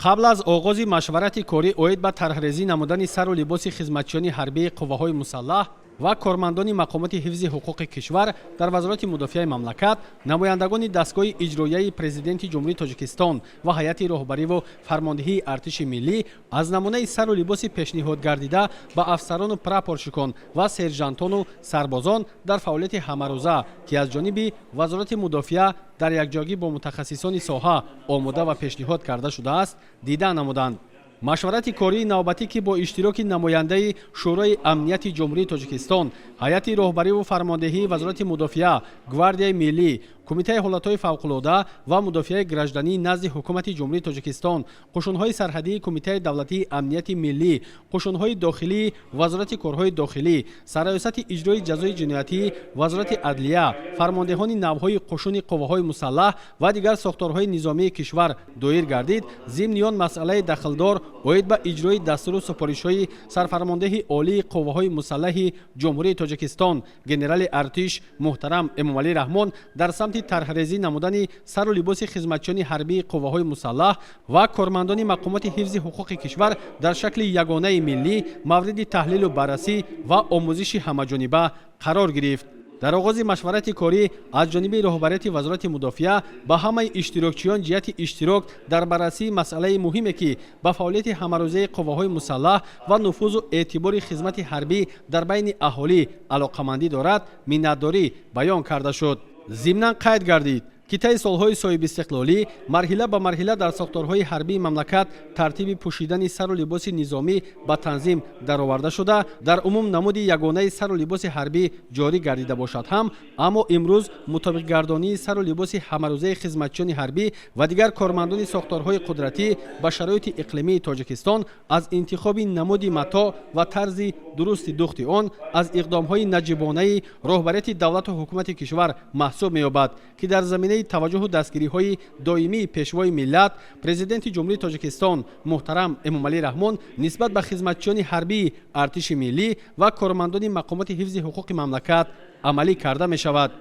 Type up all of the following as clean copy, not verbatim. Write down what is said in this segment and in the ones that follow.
қабл аз оғози машварати корӣ оид ба тарҳрезӣ намудани сару либоси хизматчиёни ҳарбии қувваҳои мусаллаҳ ва кормандони мақомоти ҳифзи ҳуқуқи кишвар дар вазорати мудофиаи мамлакат, намояндагони дастгоҳи иҷроияи президенти ҷумҳурии Тоҷикистон ва ҳайати роҳбариву фармондиҳии артиши миллӣ аз намунаи сару либоси пешниҳод гардида ба афсарону прапорщикон ва сержантону сарбозон дар фаъолияти ҳамарӯза, ки аз ҷониби вазорати мудофиа дар якҷоягӣ бо мутахассисони соҳа омода ва пешниҳод карда шудааст, дида намуданд. машварати кории навбатӣ, ки бо иштироки намояндаи шӯрои амнияти ҷумҳурии Тоҷикистон, ҳайати роҳбариву фармондеҳии вазорати мудофиа, гвардияи миллӣ, кумитаи ҳолатҳои фавқулода ва мудофиаи гражданӣ назди ҳукумати ҷумҳурии Тоҷикистон, қушунҳои сарҳадии кумитаи давлатии амнияти миллӣ, қушунҳои дохилии вазорати корҳои дохилӣ, сарраёсати иҷрои ҷазои ҷиноятӣ, вазорати адлия, фармондеҳони навъҳои қушуни қувваҳои мусаллаҳ ва дигар сохторҳои низомии кишвар доир гардид, зимниён масъалаи дахлдор оид ба иҷрои дастуру супоришҳои сарфармондеҳи олии қувваҳои мусаллаҳи ҷумҳурии Тоҷикистон, генерали артиш муҳтарам Эмомалӣ Раҳмон дар самти тарҳрезӣ намудани сару либоси хизматчиёни ҳарбии қувваҳои мусаллаҳ ва кормандони мақомоти ҳифзи ҳуқуқи кишвар дар шакли ягонаи миллӣ мавриди таҳлилу баррасӣ ва омӯзиши ҳамаҷониба қарор гирифт. дар оғози машварати корӣ аз ҷониби роҳбарияти вазорати мудофиа ба ҳамаи иштирокчиён ҷиҳати иштирок дар баррасии масъалаи муҳиме, ки ба фаъолияти ҳамарӯзаи қувваҳои мусаллаҳ ва нуфузу эътибори хизмати ҳарбӣ дар байни аҳолӣ алоқамандӣ дорад, миннатдорӣ баён карда шуд. зимнан қайд гардид, ки таи солҳои соҳибистиқлолӣ марҳила ба марҳила дар сохторҳои ҳарбии мамлакат тартиби пӯшидани сару либоси низомӣ ба танзим дароварда шуда, дар умум намуди ягонаи сару либоси ҳарбӣ ҷорӣ гардида бошад ҳам, аммо имрӯз мутобиқгардонии сару либоси ҳамарӯзаи хизматчиёни ҳарбӣ ва дигар кормандони сохторҳои қудратӣ ба шароити иқлимии Тоҷикистон аз интихоби намуди матоъ ва тарзи дурусти духти он аз иқдомҳои наҷибонаи роҳбарияти давлату ҳукумати кишвар маҳсуб меёбад, ки дар заминаи таваҷҷуҳу дастгириҳои доимии пешвои миллат, президенти ҷумҳурии Тоҷикистон муҳтарам Эмомалӣ Раҳмон нисбат ба хизматчиёни ҳарбии артиши миллӣ ва кормандони мақомоти ҳифзи ҳуқуқи мамлакат амалӣ карда мешавад.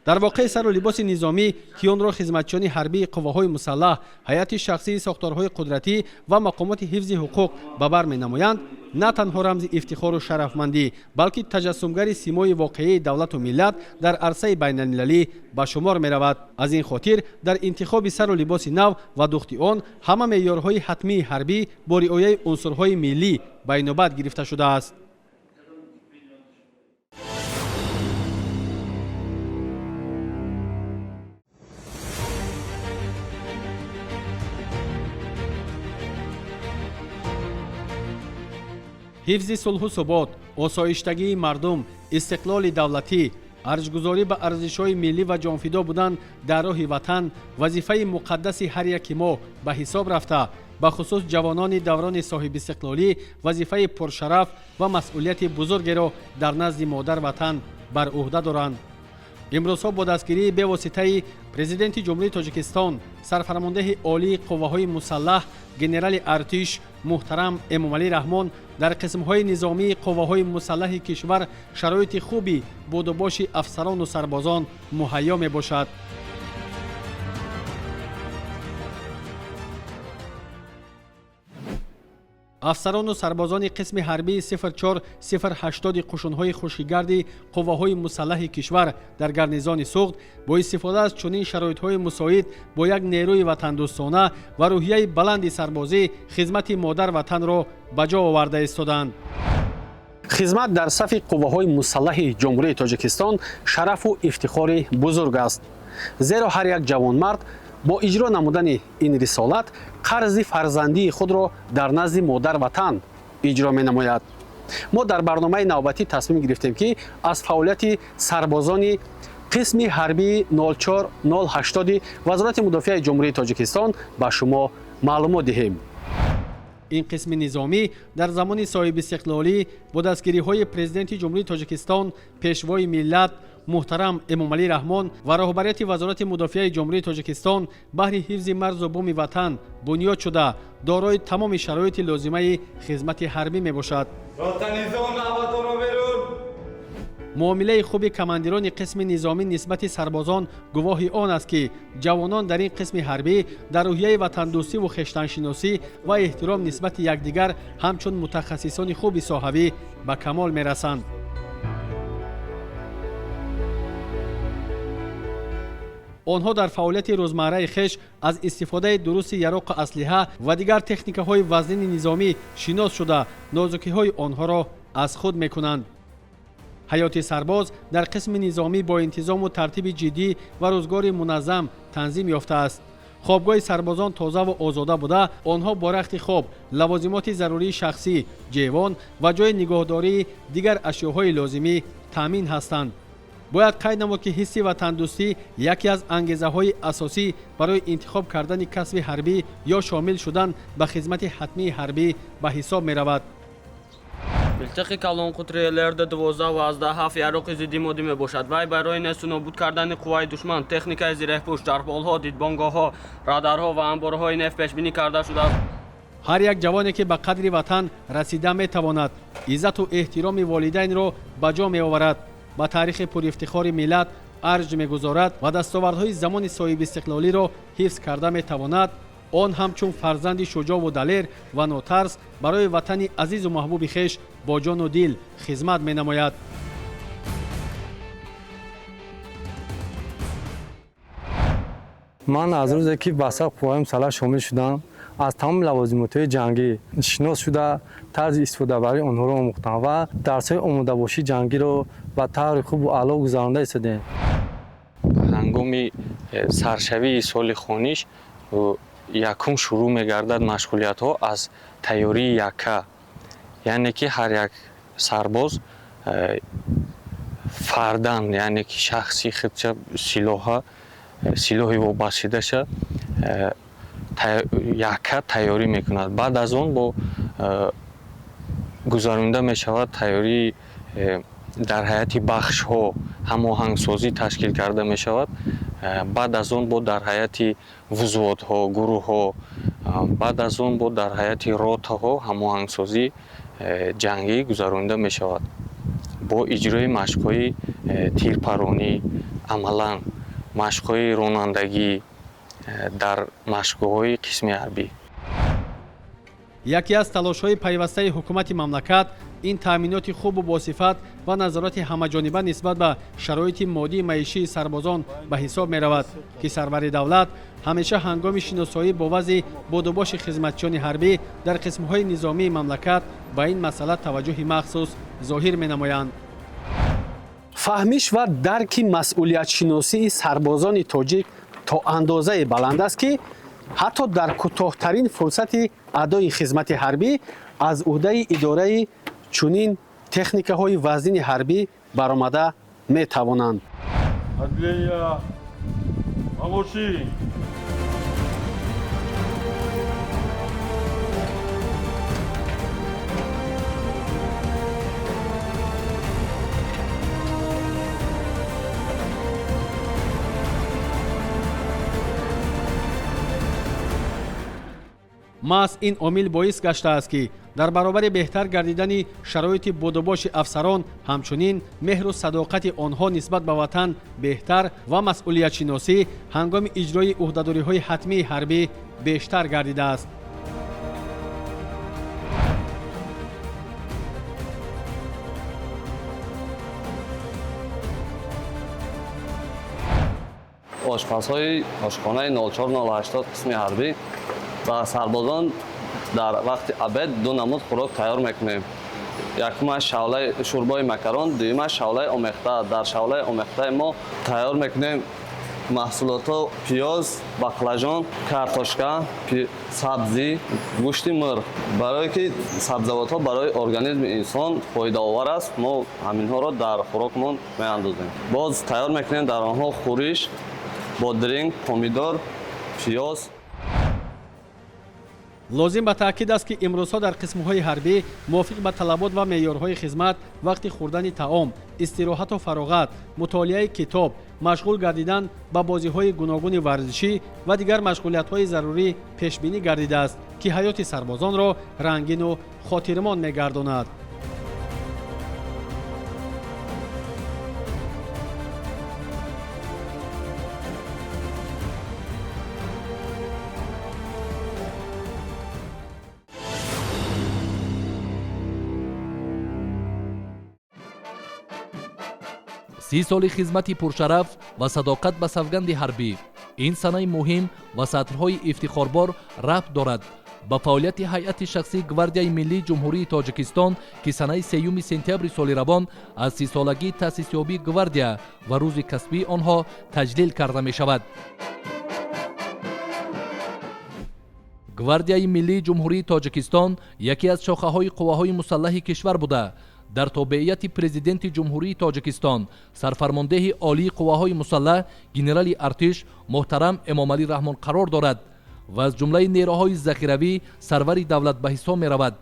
дар воқеъ сару либоси низомӣ, ки онро хизматчиёни ҳарбии қувваҳои мусаллаҳ, ҳайати шахсии сохторҳои қудратӣ ва мақомоти ҳифзи ҳуқуқ ба бар менамоянд, на танҳо рамзи ифтихору шарафмандӣ, балки таҷассумгари симои воқеии давлату миллат дар арсаи байналмилалӣ ба шумор меравад. аз ин хотир дар интихоби сару либоси нав ва духти он ҳама меъёрҳои ҳатмии ҳарбӣ бо риояи унсурҳои миллӣ ба инобат гирифта шудааст. ҳифзи сулҳу субот, осоиштагии мардум, истиқлоли давлатӣ, арҷгузорӣ ба арзишҳои миллӣ ва ҷонфидо будан дар роҳи ватан вазифаи муқаддаси ҳар яки мо ба ҳисоб рафта, ба хусус ҷавонони даврони соҳибистиқлолӣ вазифаи пуршараф ва масъулияти бузургеро дар назди модар ватан бар уҳда доранд. имрӯзҳо бо дастгирии бевоситаи президенти ҷумҳурии Тоҷикистон, сарфармондеҳи олии қувваҳои мусаллаҳ, генерали артиш муҳтарам Эмомалӣ Раҳмон дар қисмҳои низомии қувваҳои мусаллаҳи кишвар шароити хуби будубоши афсарону сарбозон муҳайё мебошад. афсарону сарбозони қисми ҳарбии 04-080 қушунҳои хушкигарди қувваҳои мусаллаҳи кишвар дар гарнизони суғд бо истифода аз чунин шароитҳои мусоид бо як нерӯи ватандӯстона ва рӯҳияи баланди сарбозӣ хизмати модар ватанро ба ҷо оварда истоданд. хизмат дар сафи қувваҳои мусаллаҳи ҷумҳурии Тоҷикистон шарафу ифтихори бузург аст, зеро ҳар як ҷавонмард бо иҷро намудани ин рисолат қарзи фарзандии худро дар назди модар ватан иҷро менамояд. мо дар барномаи навбатӣ тасмим гирифтем, ки аз фаъолияти сарбозони қисми ҳарбии 04-080 вазорати мудофиаи ҷумҳурии Тоҷикистон ба шумо маълумот диҳем. ин қисми низомӣ дар замони соҳибистиқлолӣ бо дастгириҳои президенти ҷумҳурии Тоҷикистон, пешвои миллат муҳтарам Эмомалӣ Раҳмон ва роҳбарияти вазорати мудофиаи ҷумҳурии Тоҷикистон баҳри ҳифзи марзу буми ватан бунёд шуда, дорои тамоми шароити лозимаи хизмати ҳарбӣ мебошад. муомилаи хуби командирони қисми низомӣ нисбати сарбозон гувоҳи он аст ки ҷавонон дар ин қисми ҳарбӣ дар рӯҳияи ватандӯстиву хештаншиносӣ ва эҳтиром нисбати якдигар ҳамчун мутахассисони хуби соҳавӣ ба камол мерасанд. онҳо дар фаъолияти рӯзмарраи хеш аз истифодаи дурусти яроқу аслиҳа ва дигар техникаҳои вазнини низомӣ шинос шуда нозукиҳои онҳоро аз худ мекунанд. ҳаёти сарбоз дар қисми низомӣ бо интизому тартиби ҷиддӣ ва рӯзгори муназзам танзим ёфтааст. хобгоҳи сарбозон тозаву озода буда, онҳо бо рахти хоб, лавозимоти зарурии шахсӣ, ҷевон ва ҷои нигоҳдории дигар ашёҳои лозимӣ таъмин ҳастанд. бояд қайд намуд ки ҳисси ватандӯстӣ яке аз ангезаҳои асосӣ барои интихоб кардани касби ҳарбӣ ё шомил шудан ба хизмати ҳатмии ҳарбӣ ба ҳисоб меравад. милтиқи калонқутри ЛР-12-17 яроқи зидди моддӣ мебошад. вай барои несту нобуд кардани қувваи душман техникаи зирехпӯш, ҷарфболҳо, дидбонгоҳҳо, радарҳо ва амборҳои нефт пешбинӣ карда шудааст. ҳар як ҷавоне ки ба қадри ватан расида метавонад иззату эҳтироми волидайнро ба ҷо меоварад, ба таърихи пурифтихори миллат арҷ мегузорад ва дастовардҳои замони соҳибистиқлолиро ҳифз карда метавонад, он ҳамчун фарзанди шуҷоъву далер ва нотарс барои ватани азизу маҳбуби хеш бо ҷону дил хизмат менамояд. ман аз рӯзе ки ба саб қувваҳои мусаллаҳ шомил шудам, аз тамоми лавозимотҳои ҷангӣ шинос шуда тарзи истифодабарии онҳоро омӯхтам ва дарсҳои омодабошии ҷангиро ба таври хубу аъло гузаронда истодем. ҳангоми саршавии соли хониш якум шурӯъ мегардад машғулиятҳо аз тайёрии якка, яъне ки ҳар як сарбоз фардан, яъне ки шахси худша силоҳи вобастшидаша якка тайёрӣ мекунад. баъд аз он бо гузаронида мешавад тайёрии дар ҳайати бахшҳо ҳамоҳангсозӣ ташкил карда мешавад. баъд аз он бо дар ҳайати вузводҳо, гурӯҳҳо, баъд аз он бо дар ҳайати ротаҳо ҳамоҳангсозӣ ҷангӣ гузаронида мешавад бо иҷрои машқҳои тирпаронӣ, амалан машқҳои ронандагӣ дар машқгоҳҳои қисми ҳарбӣ. яке аз талошҳои пайвастаи ҳукумати мамлакат ин таъминоти хубу босифат ва назорати ҳамаҷониба нисбат ба шароити моддии маишии сарбозон ба ҳисоб меравад, ки сарвари давлат ҳамеша ҳангоми шиносоӣ бо вазъи будубоши хизматчиёни ҳарбӣ дар қисмҳои низомии мамлакат ба ин масъала таваҷҷӯҳи махсус зоҳир менамоянд. фаҳмиш ва дарки масъулиятшиносии сарбозони тоҷик то андозае баланд аст ки ҳатто дар кӯтоҳтарин фурсати адои хизмати ҳарбӣ аз уҳдаи идораи чунин техникаҳои вазнини ҳарбӣ баромада метавонанд. маҳз ин омил боис гаштааст ки дар баробари беҳтар гардидани шароити будубоши афсарон ҳамчунин меҳру садоқати онҳо нисбат ба ватан беҳтар ва масъулиятшиносӣ ҳангоми иҷрои уҳдадориҳои ҳатмии ҳарбӣ бештар гардидааст. ошпазҳои ошхонаи 04-08 қисми ҳарбӣ ба сарбозон дар вақти абед ду намуд хӯрок тайёр мекунем. якумаш шавлаи шӯрбои макарон, дуюмаш шавлаи омехта. дар шавлаи омехтаи мо тайёр мекунем маҳсулотҳо пиёз, баклажон, картошка, сабзӣ, гӯшти мурғ. барое ки сабзавотҳо барои организми инсон фоидаовар аст, мо ҳаминҳоро дар хӯрокмон меандозем. боз тайёр мекунем дар онҳо хӯриш, бодиринг, помидор, пиёз. лозим ба таъкид аст ки имрӯзҳо дар қисмҳои ҳарбӣ мувофиқ ба талабот ва меъёрҳои хизмат вақти хӯрдани таом, истироҳату фароғат, мутолиаи китоб, машғул гардидан ба бозиҳои гуногуни варзишӣ ва дигар машғулиятҳои зарурӣ пешбинӣ гардидааст, ки ҳаёти сарбозонро рангину хотирмон мегардонад. 30 соли хизмати пуршараф ва садоқат ба савганди ҳарбӣ. ин санаи муҳим ва сатрҳои ифтихорбор рабт дорад ба фаъолияти ҳайати шахсии гвардияи миллии ҷумҳурии тоҷикистон ки санаи 3 сентябри соли равон аз 30-солагии таъсисёбии гвардия ва рӯзи касбии онҳо таҷлил карда мешавад. гвардияи миллии ҷумҳурии тоҷикистон яке аз шохаҳои қувваҳои мусаллаҳи кишвар буда дар тобеияти президенти ҷумҳурии тоҷикистон сарфармондеҳи олии қувваҳои мусаллаҳ генерали артиш муҳтарам эмомалӣ раҳмон қарор дорад ва аз ҷумлаи нерӯҳои захиравӣ сарвари давлат ба ҳисоб меравад.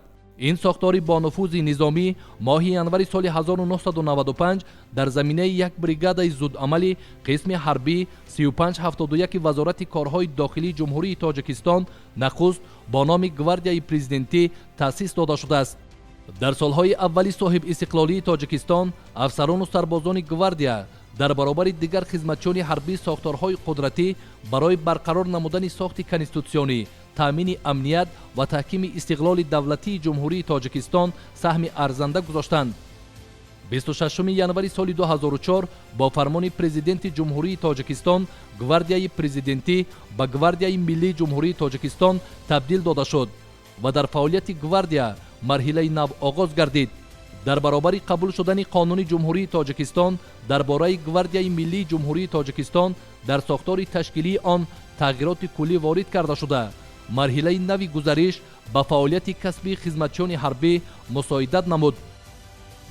ин сохтори бонуфузи низомӣ моҳи январи соли 1995 дар заминаи як бригадаи зудамали қисми ҳарбӣ 3571 вазорати корҳои дохилии ҷумҳурии тоҷикистон нахуст бо номи гвардияи президентӣ таъсис дода шудааст. дар солҳои аввали соҳибистиқлолии тоҷикистон афсарону сарбозони гвардия дар баробари дигар хизматчиёни ҳарбӣ сохторҳои қудратӣ барои барқарор намудани сохти конститутсионӣ, таъмини амният ва таҳкими истиқлоли давлатии ҷумҳурии тоҷикистон саҳми арзанда гузоштанд. 26 январи соли 2004 бо фармони президенти ҷумҳурии тоҷикистон гвардияи президентӣ ба гвардияи миллии ҷумҳурии тоҷикистон табдил дода шуд ва дар фаъолияти гвардия марҳилаи нав оғоз гардид. дар баробари қабул шудани қонуни ҷумҳурии тоҷикистон дар бораи гвардияи миллии ҷумҳурии тоҷикистон дар сохтори ташкилии он тағйироти куллӣ ворид карда шуда марҳилаи нави гузариш ба фаъолияти касбии хизматчиёни ҳарбӣ мусоидат намуд.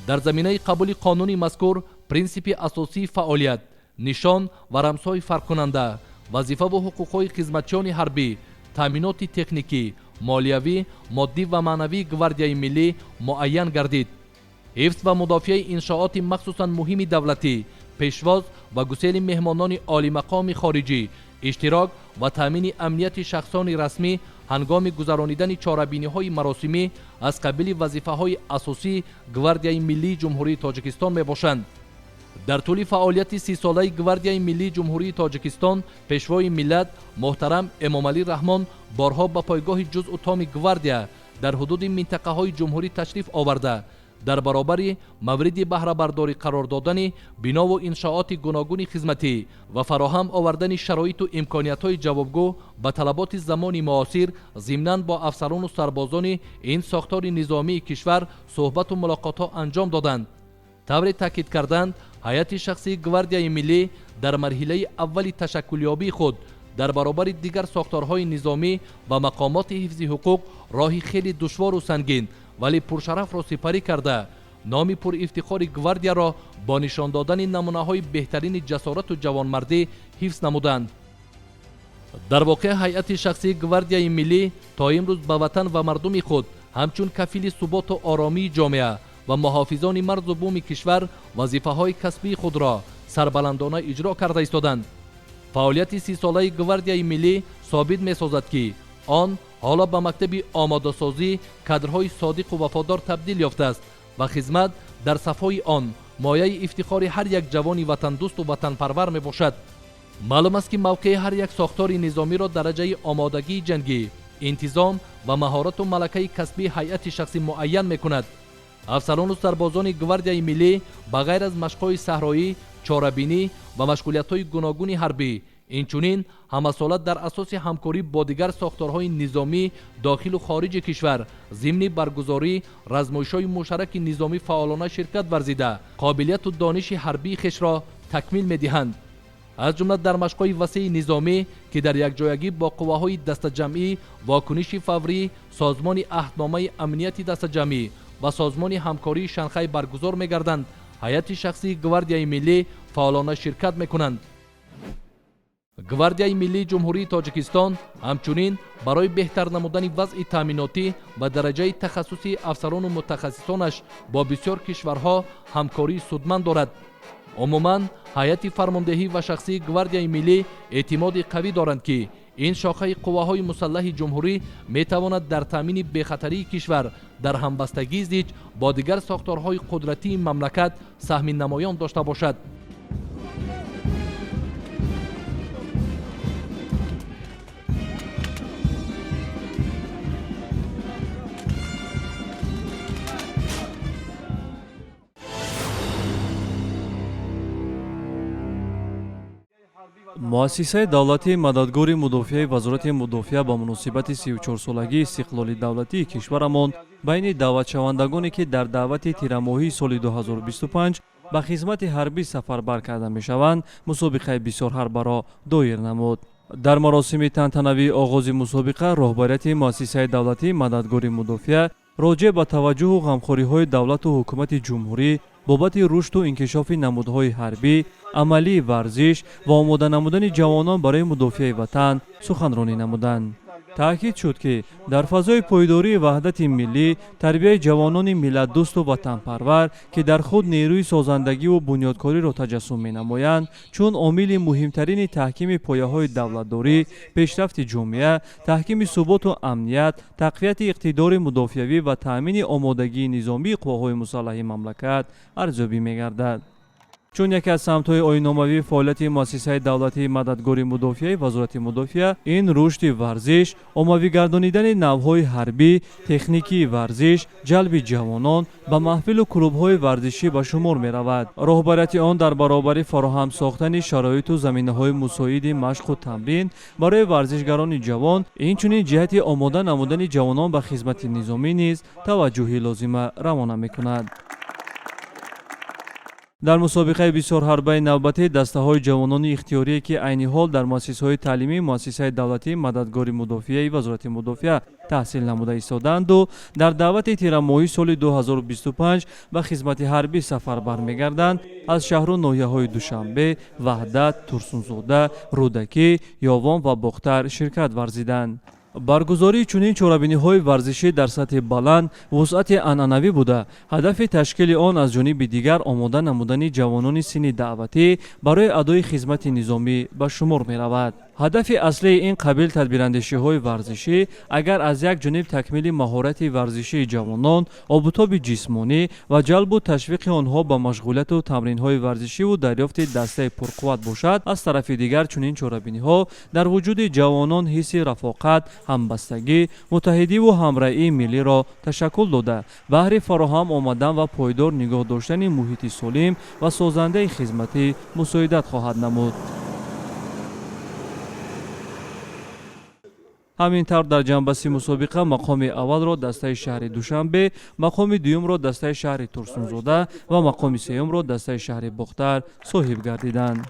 дар заминаи қабули қонуни мазкур принсипи асосии фаъолият, нишон ва рамзҳои фарқкунанда, вазифаву ҳуқуқҳои хизматчиёни ҳарбӣ, таъминоти техникӣ, молиявӣ, моддӣ ва маънавии гвардияи миллӣ муайян гардид. ҳифз ва мудофиаи иншооти махсусан муҳими давлатӣ, пешвоз ва гусели меҳмонони олимақоми хориҷӣ, иштирок ва таъмини амнияти шахсони расмӣ ҳангоми гузаронидани чорабиниҳои маросимӣ аз қабили вазифаҳои асосии гвардияи миллии ҷумҳурии тоҷикистон мебошанд. дар тӯли фаъолияти 30-солаи гвардияи миллии ҷумҳурии тоҷикистон пешвои миллат муҳтарам эмомалӣ раҳмон борҳо ба пойгоҳи ҷузъу томи гвардия дар ҳудуди минтақаҳои ҷумҳурӣ ташриф оварда дар баробари мавриди баҳрабардорӣ қарор додани бинову иншооти гуногуни хизматӣ ва фароҳам овардани шароиту имкониятҳои ҷавобгӯ ба талаботи замони муосир зимнан бо афсарону сарбозони ин сохтори низомии кишвар суҳбату мулоқотҳо анҷом доданд. тавре таъкид карданд ҳайати шахсии гвардияи миллӣ дар марҳилаи аввали ташаккулёбии худ дар баробари дигар сохторҳои низомӣ ва мақомоти ҳифзи ҳуқуқ роҳи хеле душвору сангин вале пуршарафро сипарӣ карда номи пурифтихори гвардияро бо нишон додани намунаҳои беҳтарини ҷасорату ҷавонмардӣ ҳифз намуданд. дар воқеъ ҳайати шахсии гвардияи миллӣ то имрӯз ба ватан ва мардуми худ ҳамчун кафили суботу оромии ҷомеа ва муҳофизони марзу буми кишвар вазифаҳои касбии худро сарбаландона иҷро карда истоданд. фаъолияти 30-солаи гвардияи миллӣ собит месозад ки он ҳоло ба мактаби омодасозӣ кадрҳои содиқу вафодор табдил ёфтааст ва хизмат дар сафҳои он мояи ифтихори ҳар як ҷавони ватандӯсту ватанпарвар мебошад. маълум аст ки мавқеи ҳар як сохтори низомиро дараҷаи омодагии ҷангӣ, интизом ва маҳорату малакаи касбии ҳайати шахсӣ муайян мекунад. афсарону сарбозони гвардияи миллӣ ба ғайр аз машқҳои саҳроӣ, чорабинӣ ва машғулиятҳои гуногуни ҳарбӣ инчунин ҳамасола дар асоси ҳамкорӣ бо дигар сохторҳои низомӣ дохилу хориҷи кишвар зимни баргузории размоишҳои муштараки низомӣ фаъолона ширкат варзида қобилияту дониши ҳарбии хешро такмил медиҳанд. аз ҷумла дар машқҳои васеи низомӣ ки дар якҷоягӣ бо қувваҳои дастаҷамъӣ, вокуниши фаврӣ, созмони аҳдномаи амнияти дастаҷамъӣ ва созмони ҳамкории шанхай баргузор мегарданд, ҳайати шахсии гвардияи миллӣ фаъолона ширкат мекунанд. гвардияи миллии ҷумҳурии тоҷикистон ҳамчунин барои беҳтар намудани вазъи таъминотӣ ва дараҷаи тахассуси афсарону мутахассисонаш бо бисёр кишварҳо ҳамкории судманд дорад. умуман ҳайати фармондеҳӣ ва шахсии гвардияи миллӣ эътимоди қавӣ доранд ки ин шохаи қувваҳои мусаллаҳи ҷумҳурӣ метавонад дар таъмини бехатарии кишвар дар ҳамбастагии зич бо дигар сохторҳои қудратии мамлакат саҳми намоён дошта бошад. муассисаи давлатии мададгори мудофиаи вазорати мудофиа ба муносибати 34-солагии истиқлоли давлатии кишварамон байни даъватшавандагоне ки дар даъвати тирамоҳии соли 2025 ба хизмати ҳарбӣ сафарбар карда мешаванд мусобиқаи бисёрҳарбаро доир намуд. дар маросими тантанавии оғози мусобиқа роҳбарияти муассисаи давлатии мададгори мудофиа роҷеъ ба таваҷҷуҳу ғамхориҳои давлату ҳукумати ҷумҳурӣ бобати рушду инкишофи намудҳои ҳарбӣ, амалии варзиш ва омода намудани ҷавонон барои мудофиаи ватан суханронӣ намуданд. таъкид шуд ки дар фазои пойдории ваҳдати миллӣ тарбияи ҷавонони миллатдӯсту ватанпарвар ки дар худ нерӯи созандагиву бунёдкориро таҷассум менамоянд чун омили муҳимтарини таҳкими пояҳои давлатдорӣ, пешрафти ҷомеа, таҳкими суботу амният, тақвияти иқтидори мудофиавӣ ва таъмини омодагии низомии қувваҳои мусаллаҳи мамлакат арзёбӣ мегардад. чун яке аз самтҳои оинномавии фаъолияти муассисаи давлатии мададгори мудофиаи вазорати мудофиа ин рушди варзиш, оммавӣ гардонидани навъҳои ҳарбӣ, техникии варзиш, ҷалби ҷавонон ба маҳфилу клубҳои варзишӣ ба шумор меравад. роҳбарияти он дар баробари фароҳам сохтани шароиту заминаҳои мусоиди машқу тамрин барои варзишгарони ҷавон инчунин ҷиҳати омода намудани ҷавонон ба хизмати низомӣ низ таваҷҷӯҳи лозима равона мекунад. дар мусобиқаи бисёрҳарбаи навбатӣ дастаҳои ҷавонони ихтиёрие ки айни ҳол дар муассисаҳои таълимии муассисаи давлатии мададгори мудофиаи вазорати мудофиа таҳсил намуда истоданду дар даъвати тирамоҳии соли 2025 ба хизмати ҳарбӣ сафарбар мегарданд аз шаҳру ноҳияҳои душанбе, ваҳдат, турсунзода, рӯдакӣ, ёвон ва бохтар ширкат варзиданд. баргузории чунин чорабиниҳои варзишӣ дар сатҳи баланд вусъати анъанавӣ буда ҳадафи ташкили он аз ҷониби дигар омода намудани ҷавонони синни даъватӣ барои адои хизмати низомӣ ба шумор меравад. ҳадафи аслии ин қабил тадбирандешиҳои варзишӣ агар аз як ҷониб такмили маҳорати варзишии ҷавонон, обутоби ҷисмонӣ ва ҷалбу ташвиқи онҳо ба машғулияту тамринҳои варзишиву дарёфти дастаи пурқувват бошад, аз тарафи дигар чунин чорабиниҳо дар вуҷуди ҷавонон ҳисси рафоқат, ҳамбастагӣ, муттаҳидиву ҳамраҳии миллиро ташаккул дода баҳри фароҳам омадан ва пойдор нигоҳ доштани муҳити солим ва созандаи хизматӣ мусоидат хоҳад намуд. ҳамин тавр дар ҷанбаси мусобиқа мақоми аввалро дастаи шаҳри душанбе, мақоми дуюмро дастаи шаҳри турсунзода ва мақоми сеюмро дастаи шаҳри бохтар соҳиб гардиданд.